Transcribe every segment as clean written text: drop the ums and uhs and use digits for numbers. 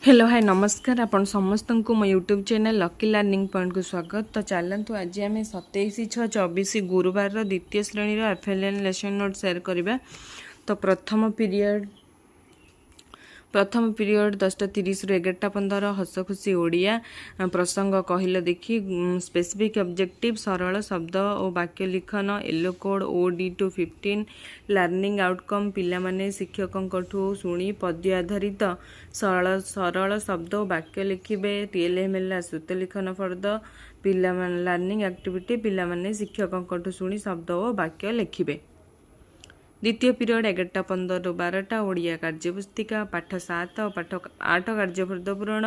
Hello hi नमस्कार आपण समस्त को मो YouTube channel lucky learning point को स्वागत। तो चलतु आज आम 27/6/24 गुरुवार द्वितीय श्रेणी एफएलएन लेसन नोट शेयर करवा। तो प्रथम पीरियड 10:30 रु 11:15 हस खुशी ओडिया प्रसंग कहल देखी स्पेसिफिक ऑब्जेक्टिव सरल शब्द और वाक्य लिखन yellow code OD215 learning outcome पिला माने शिक्षकों शुणी पद्य आधारित सरल सरल शब्द और वाक्य लिखिबे। TLM श्रुत लिखन फर्द पिला लर्निंग एक्टिविटी पिला माने शिक्षकों शुणी शब्द और वाक्य लिखिबे। द्वितीय पीरियड 11:15 रु 12 ओडिया कार्यपुस्तिका पाठ 7 और पाठ 8 कार्यफर्द पूरण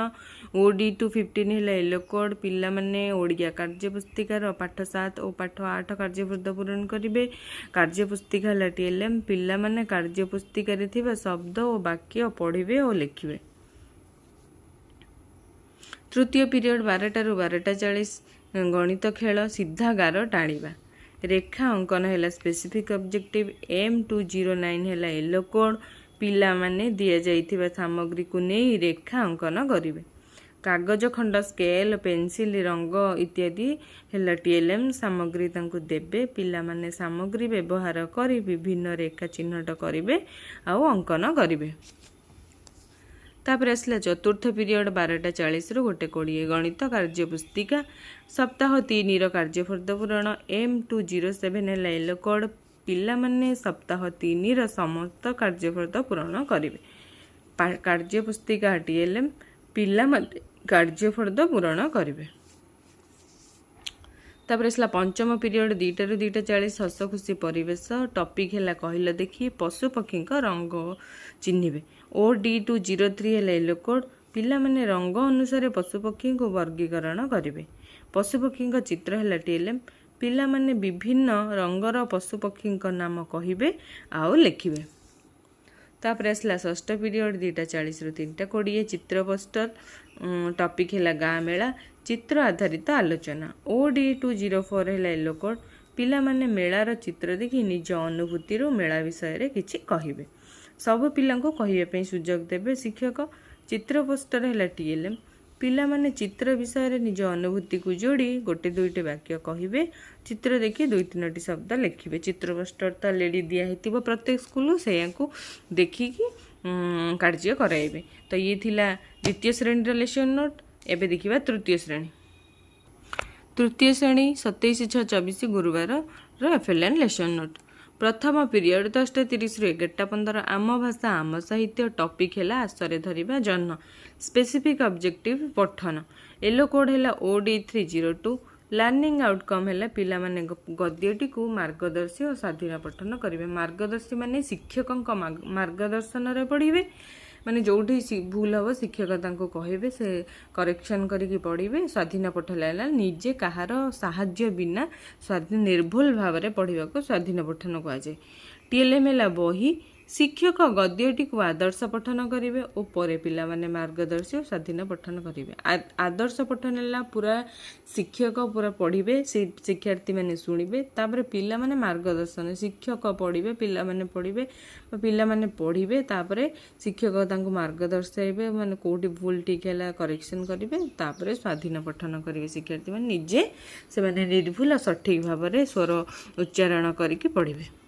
OD215 है येलो कोड पिला माने ओडिया कार्यपुस्तिकार पाठ 7 और पाठ 8 कार्यफर्द पूरण करेंगे। कार्यपुस्तिका है TLM पिला माने कार्यपुस्तिकार थिबा शब्द और वाक्य पढ़िबे और लिखिबे। तृतीय पीरियड 12 रु 12:40 गणित खेल सीधा गार टाणीबा। रेखा अंकन है स्पेसिफिक ऑब्जेक्टिव M209 है येलो कोड पिला माने दिया जाइथिबा सामग्री को नहीं रेखा अंकन करिवे। कागज खंड स्केल पेंसिल रंग इत्यादि है TLM सामग्री तांको देबे पिला माने सामग्री व्यवहार करी विभिन्न रेखा चिन्हट करिवे आउ अंकन करिवे। तापर आसला चतुर्थ पीरियड 12:40 रु 1:20 गणित कार्यपुस्तिका सप्ताह 3 कार्यफर्द पूरण M207 है येलो कोड पिला माने सप्ताह 3 समस्त कार्यफर्द पूरण करेंगे। कार्यपुस्तिका TLM पिला माने कार्यफर्द पूरण करेंगे। तापर आसला पंचम पीरियड 2 रु 2:40 हस खुशी परिवेश टॉपिक है कहल देखी पशु पक्षी रंग चिन्हिबे। OD203 है येलो कोड पिला माने रंग अनुसार पशु पक्षी को वर्गीकरण करेंगे। पशु पक्षी चित्र है TLM पिला माने विभिन्न रंगर पशु पक्षी नाम कहिबे आउ लिखिबे। तापर आसला षष्ठ पीरियड 2:40 रु 3:20 चित्र पोस्टर टॉपिक है गाँ मेला चित्र आधारित आलोचना। OD204 है येलो कोड पिला माने मेलार चित्र देखि निज अनुभूति मेला विषय रे किछि कहिबे। सब पिला को कहिबे पे सुजोग देबे शिक्षक। चित्र पोस्टर है TLM पिला माने चित्र विषय रे निज अनुभूति को जोड़ी गोटे दुईटे वाक्य कहिबे। चित्र देखि 2-3 शब्द लिखिबे। चित्र पोस्टर तो लेडी दिया हेतिबो प्रत्येक स्कूल से देखिकी कार्य कराइबे। तो ये थिला द्वितीय श्रेणी लेसन नोट। एबे देखिबा तृतीय श्रेणी 27/6/24 गुरुवार एफएलएन लेसन नोट। प्रथम पीरियड 10:30 रु 11:15 आम भाषा आम साहित्य टॉपिक है आसरे धरिबा जन्म स्पेसिफिक ऑब्जेक्टिव पठन येलो कोड है OD302 लर्निंग आउटकम है पिला माने गद्यटी को मार्गदर्शी और स्वाधीन पठन करेंगे। मार्गदर्शी माने शिक्षकों मार्गदर्शन रे पढ़िबे माने जोठी भूल हम शिक्षक तांको कहिबे से करेक्शन करिकी पढ़िबे। स्वाधीन पठन है निजे कहार साहाय्य बिना स्वाधीन निर्भुल भाव में पढ़ा को स्वाधीन पठन कहुए। TLM है बही शिक्षक गद्यटी को आदर्श पठन करेंगे और परे पिला माने मार्गदर्शी और स्वाधीन पठन करेंगे। आदर्श पठन है पूरा शिक्षक पूरा पढ़िबे शिक्षार्थी माने शुणिबे तापर पिला माने मार्गदर्शन शिक्षक पढ़िबे पिला माने पढ़िबे पिला माने पढ़िबे तापर शिक्षक तांको मार्गदर्शाइबे माने कोठी भूल ठीक है करेक्शन करेंगे तापर स्वाधीन पठन करेंगे। शिक्षार्थी माने निजे से माने निर्भुल सठिक भाव में स्वर उच्चारण करके पढ़िबे।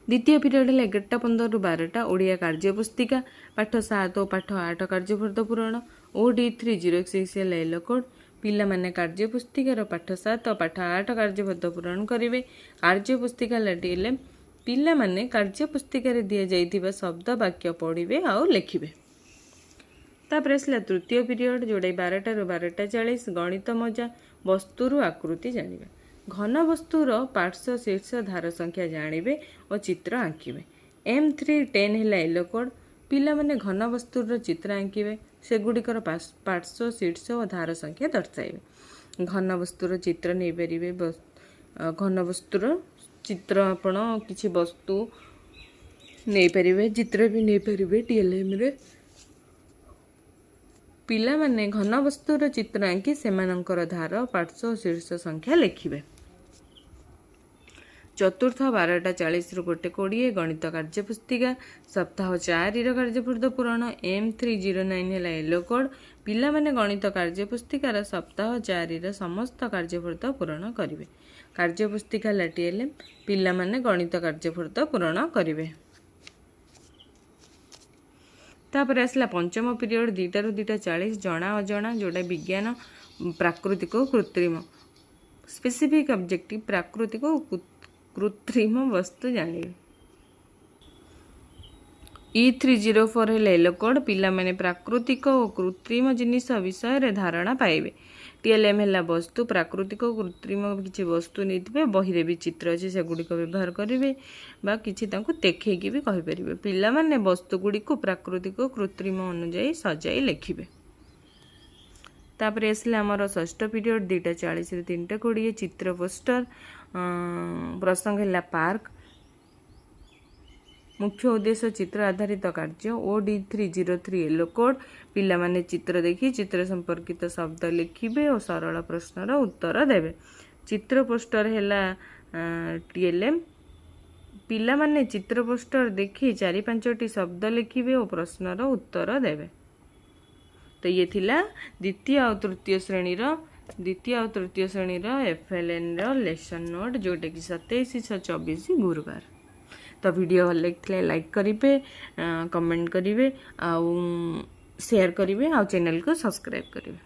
द्वितीय पीरियड 11:15 रु 12 ओडिया कार्यपुस्तिका पाठ 7 और पाठ 8 कार्यफर्द पूरण OD306 है येलो कोड पिला माने कार्यपुस्तिकार पाठ 7 और पाठ 8 कार्यफर्द पूरण करेंगे। कार्यपुस्तिका TLM पिला माने कार्यपुस्तिकार दिया जाइथिबा शब्द वाक्य पढ़िबे आउ लिखिबे। तापर आसला तृतीय पीरियड जोड़े 12 रु 12:40 गणित मजा वस्तुरु आकृति जानिबा। घन वस्तुर पार्श्व शीर्ष धार संख्या जानिबे और चित्र आंकिबे। M310 है येलो कोड पिला माने घन वस्तुर चित्र आंकिबे से गुड़िकर पार्श्व शीर्ष और धार संख्या दर्शाइबे। घन वस्तुर चित्र नहीं पारिबे। घन वस्तुर चित्र आपण किछि वस्तु नहीं पारिबे चित्र भी नहीं पारिबे। TLM रे पिला माने घन वस्तुर चित्र आंकी सेमानंकर धार पार्श्व शीर्ष संख्या लिखिबे। चतुर्थ 12:40 गोटे 20 गणित कार्यपुस्तिका सप्ताह 4 कार्यफूर्त पूरण M309 है येलो कोड पिला माने गणित कार्यपुस्तिकार सप्ताह 4 समस्त कार्यफूर्त पूरण करेंगे। कार्यपुस्तिका TLM पिला माने गणित कार्यफूर्त पूरण करेंगे। तापर आसला पंचम पीरियड 2 ରୁ 2:40 जना अजना जोड़ा विज्ञान प्राकृतिक कृत्रिम स्पेसिफिक ऑब्जेक्टिव प्राकृतिक कृत्रिम वस्तु जानिए। E304 है येलो कोड पिला माने प्राकृतिक और कृत्रिम जिनिस विषय रे धारणा पाइबे। TLM है वस्तु प्राकृतिक कृत्रिम किसी वस्तु नहीं बही भी चित्र अच्छे से गुड़िक व्यवहार करेंगे बा किसी देखी भी कहीपर पिला माने वस्तु गुड़िक प्राकृतिक कृत्रिम अनुजाई सजाई लिखे। तापर आसला आमर षष्ठ पीरियड 2:40 ରୁ 3:20 चित्र पोस्टर प्रसंग है पार्क मुख्य उद्देश्य चित्र आधारित कार्य OD303 येलो कोड पिला माने चित्र देखी चित्र संपर्कित शब्द लिखिबे और सरल प्रश्नर उत्तर देवे। चित्र पोस्टर है TLM पिला माने चित्र पोस्टर देखी 4-5टी शब्द लिखिबे और प्रश्नर उत्तर देवे। तो ये थिला द्वितीय और तृतीय श्रेणी FLN लेसन नोट जोटा कि 27/24 गुरुवार। तो वीडियो भल लगे लाइक करेंगे कमेंट करेंगे आउ शेयर करेंगे आउ चैनल को सब्सक्राइब करेंगे।